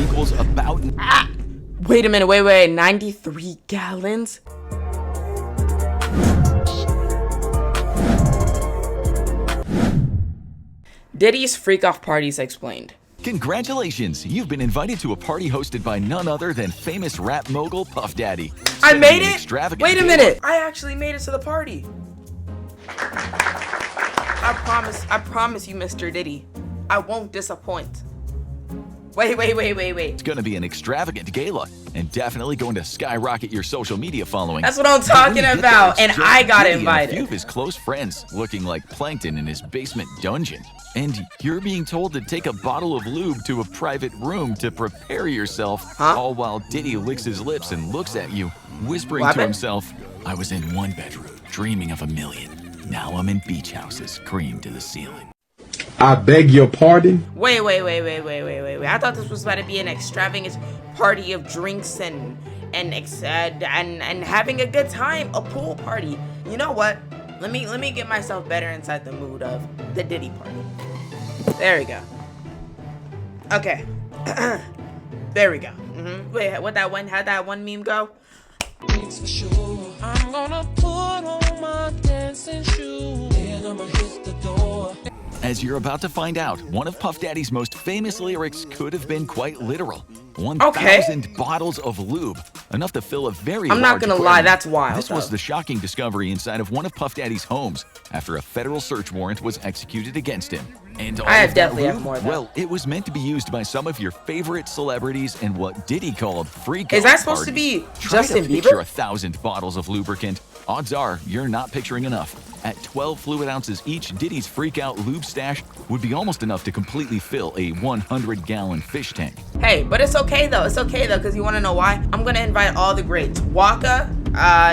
equals about... Wait a minute, wait, 93 gallons? Diddy's freak-off parties explained. Congratulations! You've been invited to a party hosted by none other than famous rap mogul Puff Daddy. I made it? Wait a minute! I actually made it to the party. I promise you, Mr. Diddy. I won't disappoint. Wait. It's gonna be an extravagant gala and definitely going to skyrocket your social media following. That's what I'm talking about, and I got invited. A few of his close friends looking like plankton in his basement dungeon. And you're being told to take a bottle of lube to a private room to prepare yourself, all while Diddy licks his lips and looks at you, whispering to himself, I was in one bedroom, dreaming of a million. Now I'm in beach houses, cream to the ceiling. I beg your pardon? Wait. I thought this was about to be an extravagant party of drinks and having a good time, a pool party. You know what? Let me get myself better inside the mood of the Diddy party. There we go. Okay. There we go. Wait, how'd that one meme go? For sure. I'm gonna put on my dancing shoes and I'ma hit the door. As you're about to find out, one of Puff Daddy's most famous lyrics could have been quite literal. 1,000 bottles of lube, enough to fill a very large I'm not gonna lie, that's wild. This was the shocking discovery inside of one of Puff Daddy's homes after a federal search warrant was executed against him. And all I of that definitely lube, have more. well, it was meant to be used by some of your favorite celebrities in what Diddy called freak-off Is that supposed to be Justin Bieber? Picture 1,000 bottles of lubricant. Odds are you're not picturing enough. At 12 fluid ounces each, Diddy's freak-out lube stash would be almost enough to completely fill a 100-gallon fish tank. Hey, but it's okay though, because you want to know why? I'm going to invite all the greats. Waka,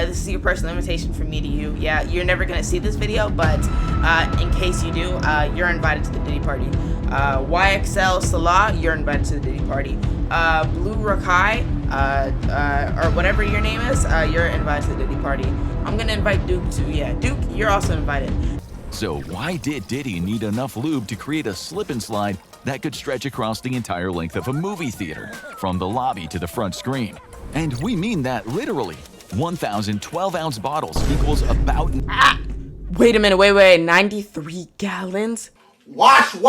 this is your personal invitation from me to you. Yeah, you're never going to see this video, but in case you do, you're invited to the Diddy party. YXL Salah, you're invited to the Diddy party. Blue Rakai, or whatever your name is, you're invited to the Diddy party. I'm going to invite Duke too. Yeah, Duke, you're also invited. So why did Diddy need enough lube to create a slip and slide that could stretch across the entire length of a movie theater, from the lobby to the front screen? And we mean that literally. 1,000 12-ounce bottles equals about... Wait a minute, 93 gallons? Washing?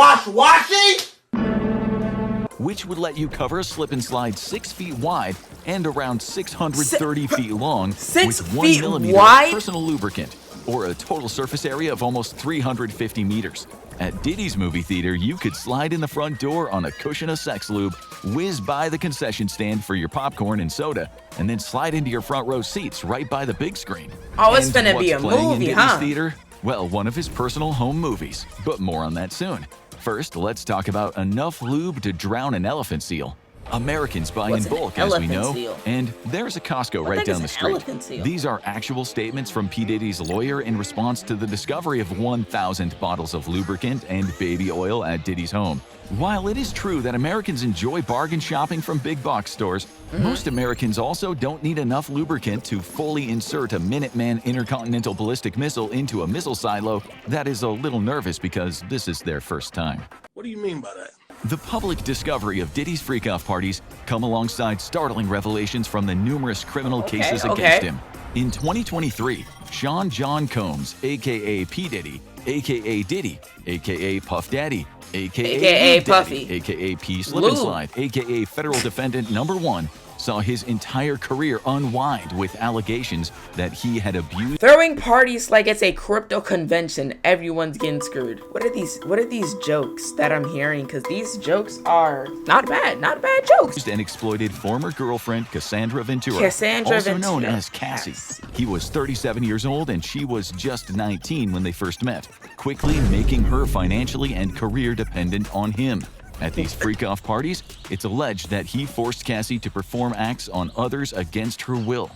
Which would let you cover a slip and slide 6 feet wide and around 630 feet long with 1 millimeter of personal lubricant, or a total surface area of almost 350 meters. At Diddy's movie theater, you could slide in the front door on a cushion of sex lube, whiz by the concession stand for your popcorn and soda, and then slide into your front row seats right by the big screen. Oh, it's gonna be a movie, in Diddy's theater? Well, one of his personal home movies, but more on that soon. First, let's talk about enough lube to drown an elephant seal. Americans buy in bulk, as we know, and there's a Costco right down the street. These are actual statements from P. Diddy's lawyer in response to the discovery of 1,000 bottles of lubricant and baby oil at Diddy's home. While it is true that Americans enjoy bargain shopping from big box stores, most Americans also don't need enough lubricant to fully insert a Minuteman intercontinental ballistic missile into a missile silo that is a little nervous because this is their first time. What do you mean by that? The public discovery of Diddy's freak-off parties come alongside startling revelations from the numerous criminal cases against him. In 2023, Sean John Combs, a.k.a. P. Diddy, a.k.a. Diddy, a.k.a. Puff Daddy, a.k.a. Puffy, a.k.a. P. Slip and Slide, a.k.a. Federal Defendant #1, saw his entire career unwind with allegations that he had abused. Throwing parties like it's a crypto convention, everyone's getting screwed. What are these jokes that I'm hearing? Because these jokes are not bad jokes. And exploited former girlfriend Cassandra Ventura, also known as Cassie. He was 37 years old and she was just 19 when they first met, quickly making her financially and career dependent on him. At these freak-off parties, it's alleged that he forced Cassie to perform acts on others against her will.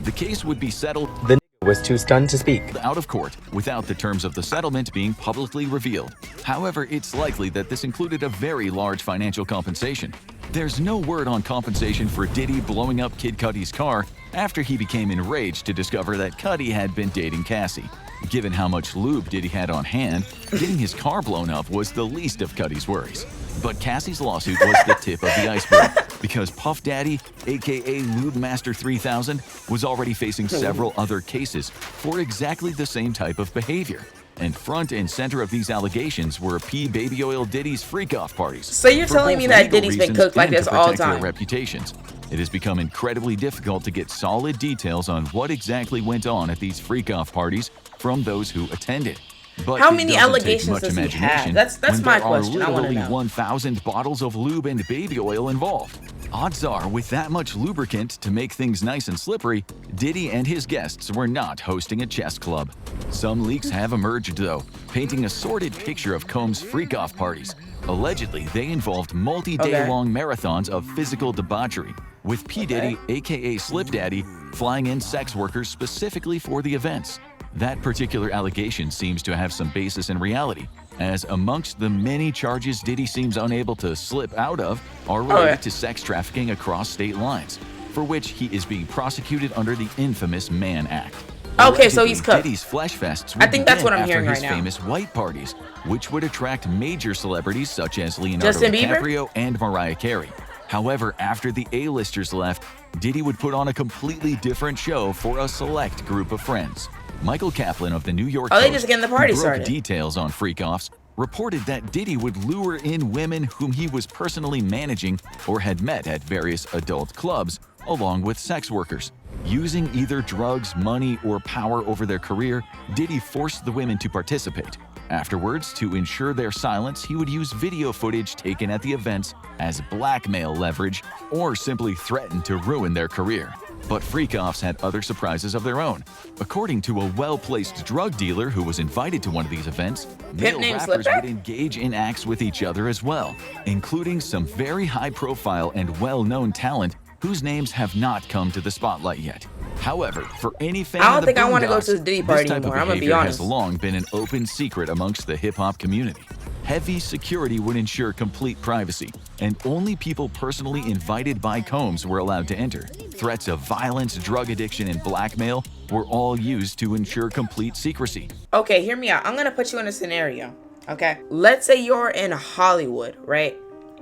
The case would be settled. The was too stunned to speak. Out of court, without the terms of the settlement being publicly revealed. However, it's likely that this included a very large financial compensation. There's no word on compensation for Diddy blowing up Kid Cudi's car after he became enraged to discover that Cudi had been dating Cassie. Given how much lube Diddy had on hand, getting his car blown up was the least of Cuddy's worries. But Cassie's lawsuit was the tip of the iceberg, because Puff Daddy, aka Lube Master 3000, was already facing several other cases for exactly the same type of behavior. And front and center of these allegations were P. Baby Oil Diddy's freak-off parties. So you're telling me that Diddy's been cooked like this all the time? Reputations. It has become incredibly difficult to get solid details on what exactly went on at these freak-off parties from those who attended. But how many allegations does he have? That's my question. I want to know. There are literally 1,000 bottles of lube and baby oil involved. Odds are, with that much lubricant to make things nice and slippery, Diddy and his guests were not hosting a chess club. Some leaks have emerged, though, painting a sordid picture of Combs' freak-off parties. Allegedly, they involved multi-day-long marathons of physical debauchery, with P. Diddy, aka Slip Daddy, flying in sex workers specifically for the events. That particular allegation seems to have some basis in reality, as amongst the many charges Diddy seems unable to slip out of are related to sex trafficking across state lines, for which he is being prosecuted under the infamous Mann Act. Okay, so he's cooked. Diddy's flesh fests I think that's what I'm hearing right now. After his famous white parties, which would attract major celebrities such as Leonardo DiCaprio and Mariah Carey. However, after the A-listers left, Diddy would put on a completely different show for a select group of friends. Michael Kaplan of the New York Post, they just getting the party who broke started. details on freak-offs, reported that Diddy would lure in women whom he was personally managing or had met at various adult clubs, along with sex workers. Using either drugs, money, or power over their career, Diddy forced the women to participate. Afterwards, to ensure their silence, he would use video footage taken at the events as blackmail leverage or simply threaten to ruin their career. But freak-offs had other surprises of their own. According to a well-placed drug dealer who was invited to one of these events, male rappers would engage in acts with each other as well, including some very high-profile and well-known talent whose names have not come to the spotlight yet. However, for any fan I don't of the think I want to go Boondocks, to the Diddy party this type anymore. of I'm gonna be behavior honest. has long been an open secret amongst the hip-hop community. Heavy security would ensure complete privacy, and only people personally invited by Combs were allowed to enter. Threats of violence, drug addiction, and blackmail were all used to ensure complete secrecy. Okay, hear me out. I'm gonna put you in a scenario, okay? Let's say you're in Hollywood, right?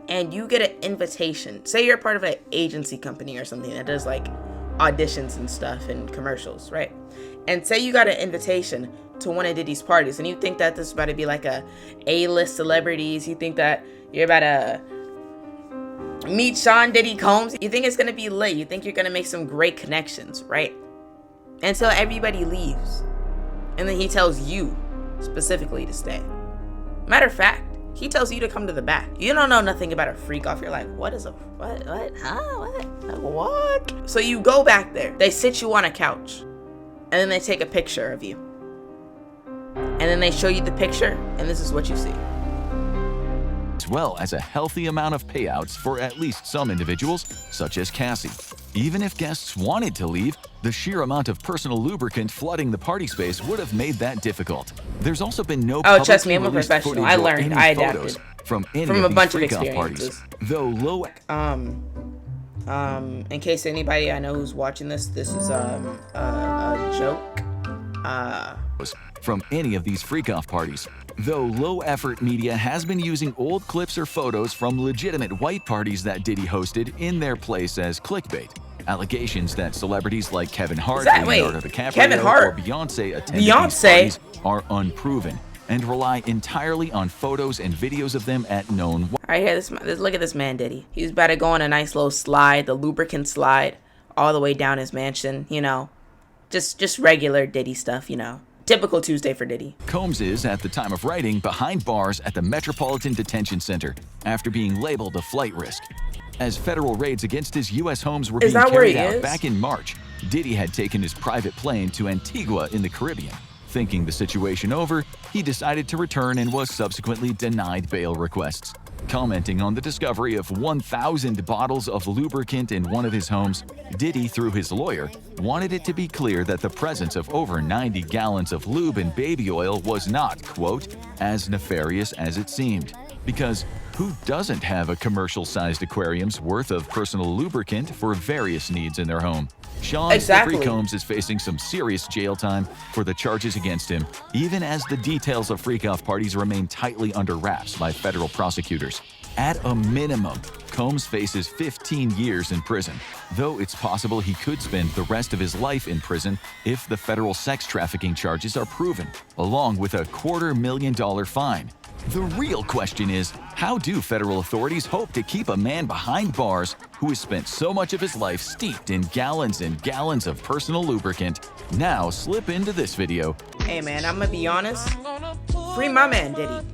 And you get an invitation. Say you're part of an agency company or something that does like auditions and stuff and commercials, right? And say you got an invitation to one of Diddy's parties, and you think that this is about to be like A-list celebrities. You think that you're about to meet Sean Diddy Combs. You think it's gonna be lit. You think you're gonna make some great connections, right? Until everybody leaves, and then he tells you specifically to stay. Matter of fact, he tells you to come to the back. You don't know nothing about a freak off. You're like, what is a what? Huh? What? So you go back there. They sit you on a couch, and then they take a picture of you. And then they show you the picture, and this is what you see. As well as a healthy amount of payouts for at least some individuals, such as Cassie. Even if guests wanted to leave, the sheer amount of personal lubricant flooding the party space would have made that difficult. There's also been no trust me, I'm a professional. I learned, I adapted from a bunch of experiences. Parties, though low. In case anybody I know who's watching this is a joke. From any of these freak-off parties. Though low-effort media has been using old clips or photos from legitimate white parties that Diddy hosted in their place as clickbait. Allegations that celebrities like Kevin Hart, Leonardo DiCaprio, or Beyonce attended these parties are unproven and rely entirely on photos and videos of them at known. Right here, look at this man Diddy. He's about to go on a nice little slide, the lubricant slide, all the way down his mansion, you know. Just regular Diddy stuff, you know. Typical Tuesday for Diddy. Combs is, at the time of writing, behind bars at the Metropolitan Detention Center after being labeled a flight risk. As federal raids against his U.S. homes were being carried out back in March, Diddy had taken his private plane to Antigua in the Caribbean. Thinking the situation over, he decided to return and was subsequently denied bail requests. Commenting on the discovery of 1,000 bottles of lubricant in one of his homes, Diddy, through his lawyer, wanted it to be clear that the presence of over 90 gallons of lube and baby oil was not, quote, as nefarious as it seemed. Because who doesn't have a commercial-sized aquarium's worth of personal lubricant for various needs in their home? Sean Slippery Combs is facing some serious jail time for the charges against him, even as the details of freak-off parties remain tightly under wraps by federal prosecutors. At a minimum, Combs faces 15 years in prison, though it's possible he could spend the rest of his life in prison if the federal sex trafficking charges are proven, along with a $250,000 fine. The real question is, how do federal authorities hope to keep a man behind bars who has spent so much of his life steeped in gallons and gallons of personal lubricant now slip into this video? Hey man, I'm gonna be honest. Free my man, Diddy.